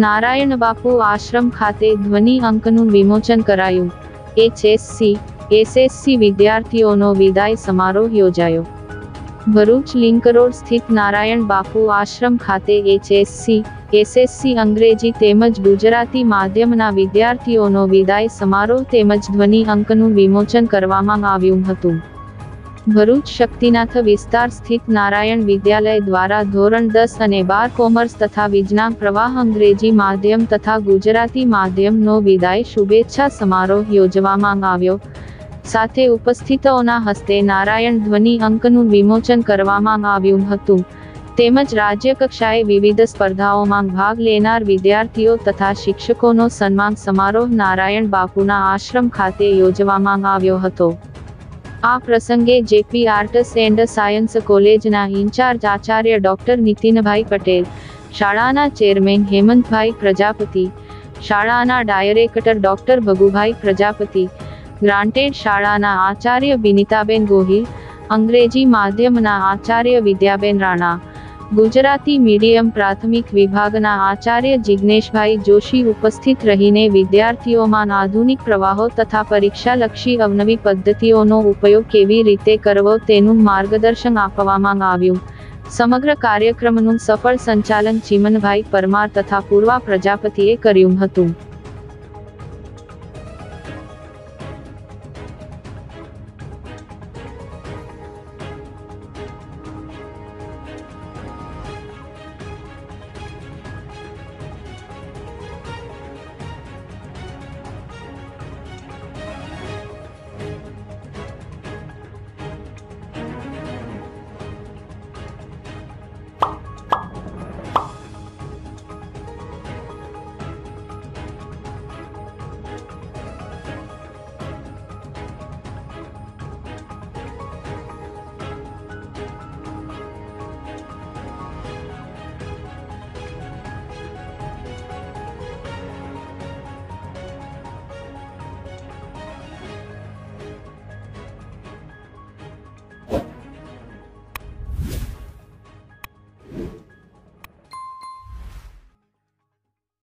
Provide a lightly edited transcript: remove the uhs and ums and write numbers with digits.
નારાયણ બાપુ આશ્રમ ખાતે ધ્વનિ અંકનું વિમોચન કરાયું. HSC, SSC વિદ્યાર્થીઓનો વિદાય સમારોહ યોજાયો. ભરૂચ લિંક રોડ સ્થિત નારાયણ બાપુ આશ્રમ ખાતે HSC, SSC અંગ્રેજી તેમજ ગુજરાતી માધ્યમના વિદ્યાર્થીઓનો વિદાય સમારોહ તેમજ ધ્વનિ અંકનું વિમોચન કરવામાં આવ્યું હતું. ભરૂચ શક્તિનાથ વિસ્તાર સ્થિત નારાયણ વિદ્યાલય દ્વારા ધોરણ 10 અને 12 કોમર્સ તથા વિજ્ઞાન પ્રવાહ અંગ્રેજી માધ્યમ તથા ગુજરાતી માધ્યમનો વિદાય શુભેચ્છા સમારોહ યોજવામાં આવ્યો. સાથે ઉપસ્થિતોના હસ્તે નારાયણ ધ્વનિ અંકનું વિમોચન કરવામાં આવ્યું હતું. તેમજ રાજ્યકક્ષાએ વિવિધ સ્પર્ધાઓમાં ભાગ લેનાર વિદ્યાર્થીઓ તથા શિક્ષકોનો સન્માન સમારોહ નારાયણ બાપુના આશ્રમ ખાતે યોજવામાં આવ્યો હતો. આ પ્રસંગે જેપી આર્ટસ એન્ડ સાયન્સ કોલેજના ઇન્ચાર્જ આચાર્ય ડોક્ટર નીતિનભાઈ પટેલ, શાળાના ચેરમેન હેમંતભાઈ પ્રજાપતિ, શાળાના director doctor Bhagubhai Prajapati, granted શાળાના આચાર્ય બિનિતાબેન ગોહિલ, અંગ્રેજી માધ્યમના આચાર્ય વિદ્યાબેન રાણા, ગુજરાતી મીડિયમ પ્રાથમિક વિભાગના આચાર્ય જિજ્ઞેશભાઈ જોશી ઉપસ્થિત રહીને વિદ્યાર્થીઓમાં આધુનિક પ્રવાહો તથા પરીક્ષાલક્ષી અવનવી પદ્ધતિઓનો ઉપયોગ કેવી રીતે કરવો તેનું માર્ગદર્શન આપવામાં આવ્યું. સમગ્ર કાર્યક્રમનું સફળ સંચાલન ચીમનભાઈ પરમાર તથા પૂર્વા પ્રજાપતિએ કર્યું હતું.